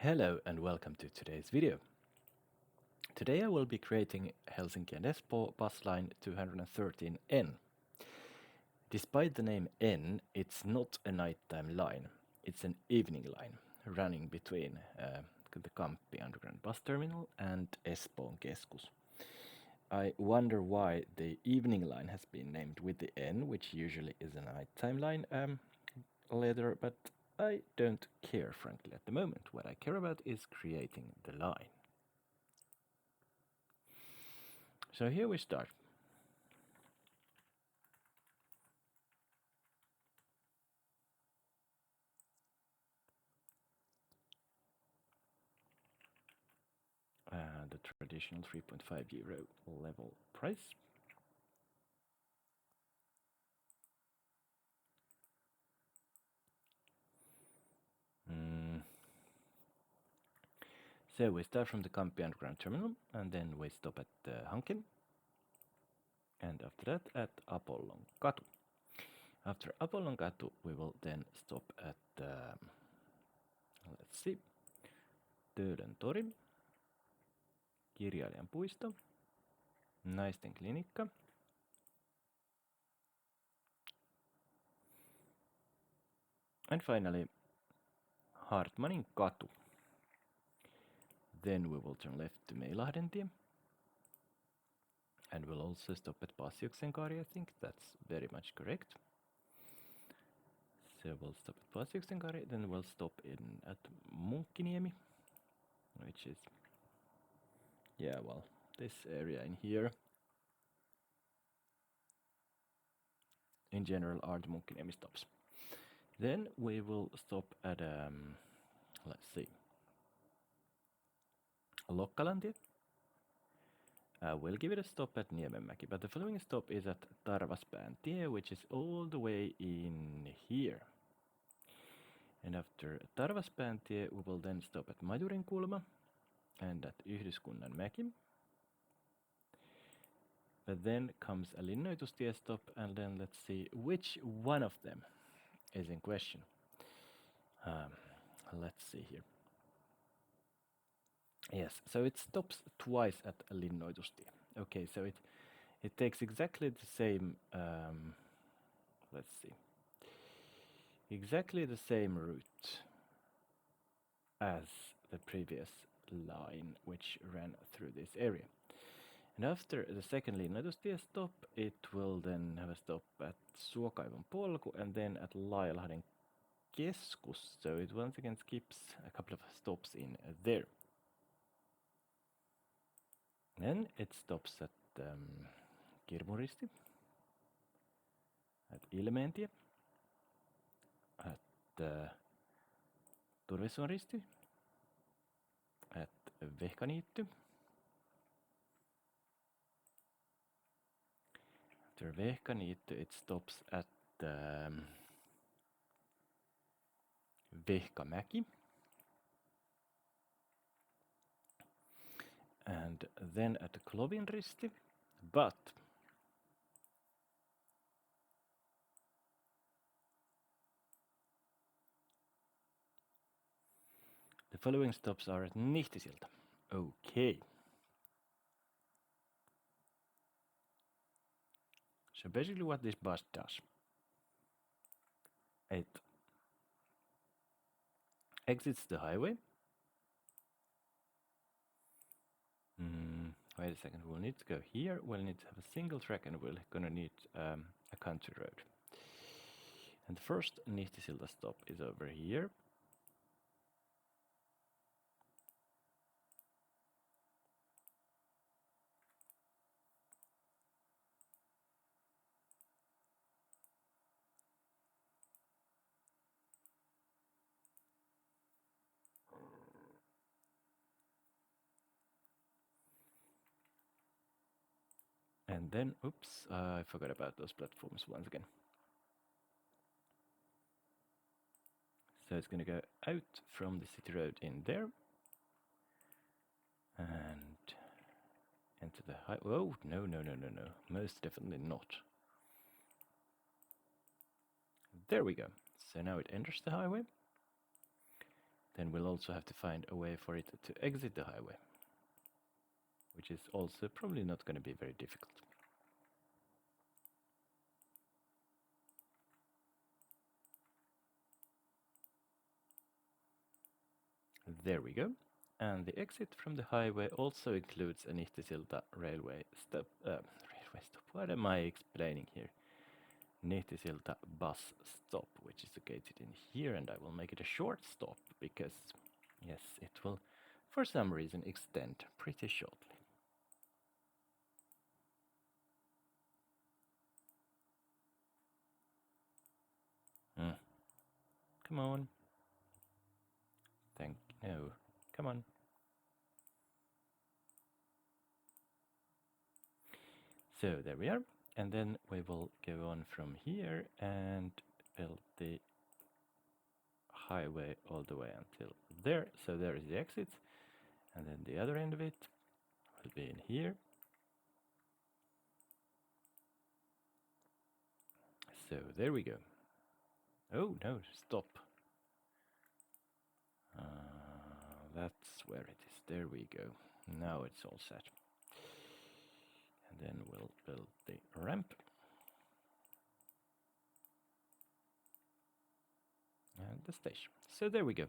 Hello and welcome to today's video. Today I will be creating Helsinki and Espoo bus line 213N. Despite the name N, it's not a nighttime line, it's an evening line running between the Kamppi underground bus terminal and Espoon Keskus. I wonder why the evening line has been named with the N, which usually is a nighttime line later, but I don't care frankly at the moment. What I care about is creating the line. So here we start. The traditional 3.5 euro level price. So we start from the Kamppi underground terminal and then we stop at Hankin. And after that at Apollonkatu. After Apollonkatu we will then stop at, let's see, Töölön tori, Kirjailijan puisto, Naisten klinikka, and finally Hartmanin katu. Then we will turn left to Meilahdentie. And we'll also stop at Pasiuksenkari, I think that's very much correct. So we'll stop at Pasiuksenkari, then we'll stop at Munkkiniemi, which is, yeah, well, this area in here. In general are the Munkkiniemi stops. Then we will stop at, let's see, Lokkalantie. We'll give it a stop at Niemenmäki, but the following stop is at Tarvaspääntie, which is all the way in here. And after Tarvaspääntie, we will then stop at Majurinkulma and at Yhdyskunnanmäki. But then comes a Linnoitustie stop, and then let's see which one of them is in question. Let's see here. Yes, so it stops twice at Linnoitustie. Okay, so it takes exactly the same, let's see, exactly the same route as the previous line which ran through this area. And after the second Linnoitustie stop, it will then have a stop at Suokaivon polku and then at Laajalahden keskus, so it once again skips a couple of stops in there. Then it stops at Kirmuristi, at Ilmeenti, at Turvesuonristi, at Vehkaniitty. After Vehkaniitty, it stops at Vehkamäki. And then at Klovinristi, but the following stops are at Nihtisilta. Okay. So basically what this bus does, it exits the highway. Wait a second, we'll need to go here, we'll need to have a single track and we're gonna need a country road. And the first Nihtisilta stop is over here. And then, oops, I forgot about those platforms once again. So it's gonna go out from the city road in there. And into the high, oh, no, most definitely not. There we go. So now it enters the highway. then we'll also have to find a way for it to exit the highway, which is also probably not going to be very difficult. There we go. And the exit from the highway also includes a Nihtisilta railway stop. What am I explaining here? Nihtisilta bus stop, which is located in here, and I will make it a short stop because, yes, it will, for some reason, extend pretty shortly. Come on. No, come on. So there we are, and then we will go on from here and build the highway all the way until there. So there is the exit, and then the other end of it will be in here. So there we go. Oh no, stop. That's where it is. There we go. Now it's all set. And then we'll build the ramp. And the station. So there we go.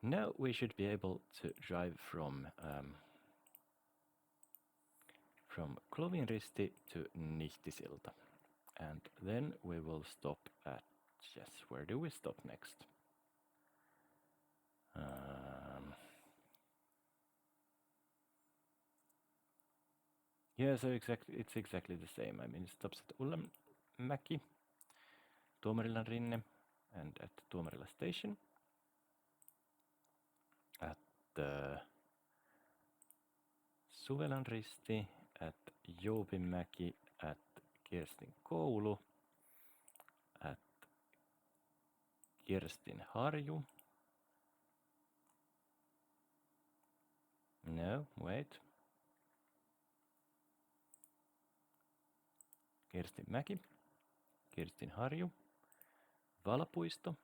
Now we should be able to drive from Klovinristi to Nihtisilta. And then we will stop at, yes, where do we stop next? Yeah, so it's exactly the same. I mean, it stops at Ullanmäki, Tuomarilan Rinne, and at Tuomarila Station. At Suvelan Risti, at Joupimäki, at Kirstin Koulu, at Kirstin Harju. No, wait. Kirstinmäki, Kirstin Harju, Valapuisto,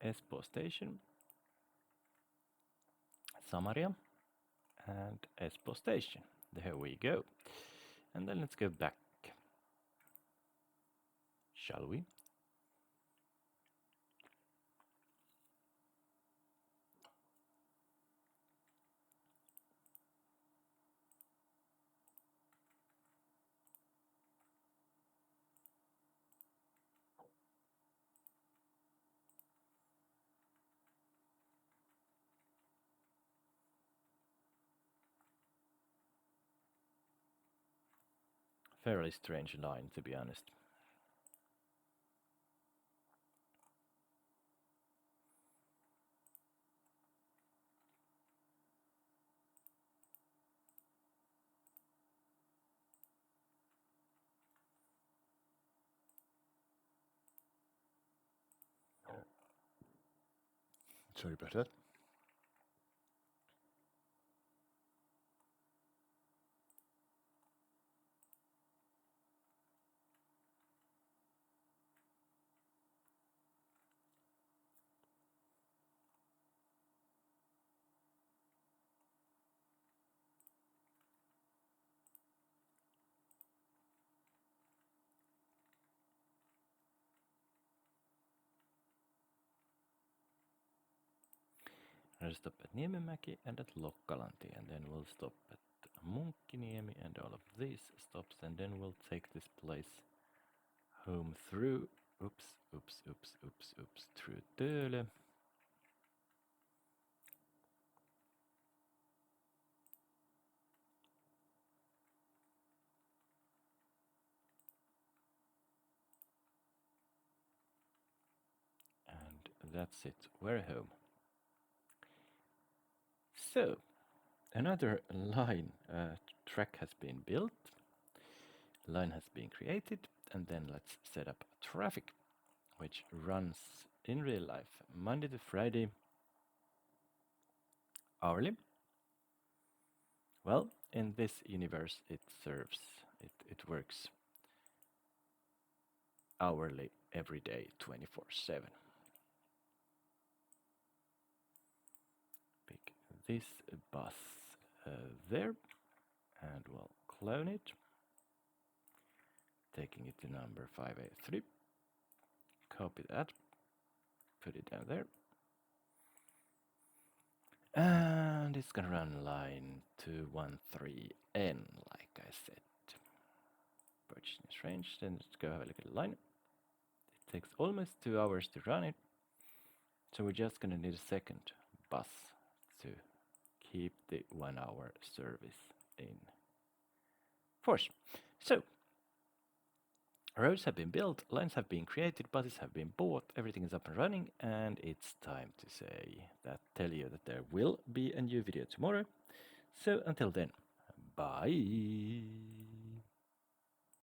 Espoo Station, Samaria, and Espoo Station. There we go. And then let's go back. Shall we? Fairly strange line, to be honest. Sorry about that. We'll stop at Niemenmäki and at Lokkalanti, and then we'll stop at Munkkiniemi and all of these stops, and then we'll take this place home through, through Töölö. And that's it, we're home. So, another line track has been built, line has been created, and then let's set up traffic, which runs in real life Monday to Friday, hourly. Well, in this universe, it works hourly every day, 24/7. this bus there, and we'll clone it, taking it to number 583. Copy that, put it down there, and it's gonna run line 213N, like I said. Purchasing is range. Then let's go have a look at the line. It takes almost 2 hours to run it, so we're just gonna need a second bus to keep the 1 hour service in force. So roads have been built, lines have been created, buses have been bought, everything is up and running, and it's time to tell you that there will be a new video tomorrow. So until then, bye.